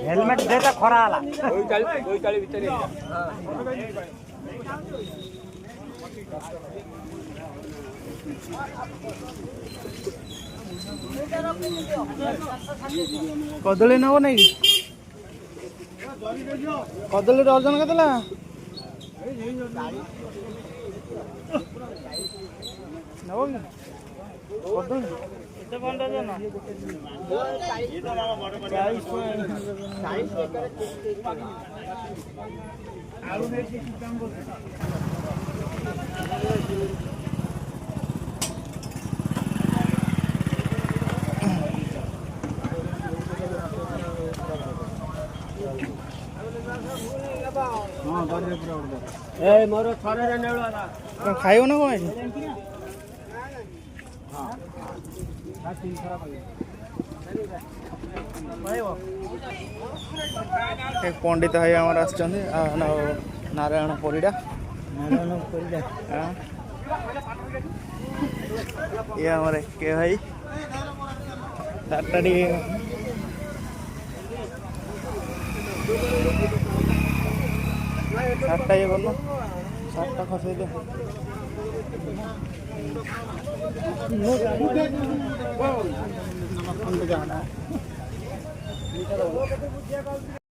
helmet देता खरा आला कदली नब ना कि कदली डर्जन के नब मोर थरे खाइब ना कौन पंडित भाई आम नारायण परिडा ये आमर के भाई सातटा सातटा ये कर सातटा खसई दे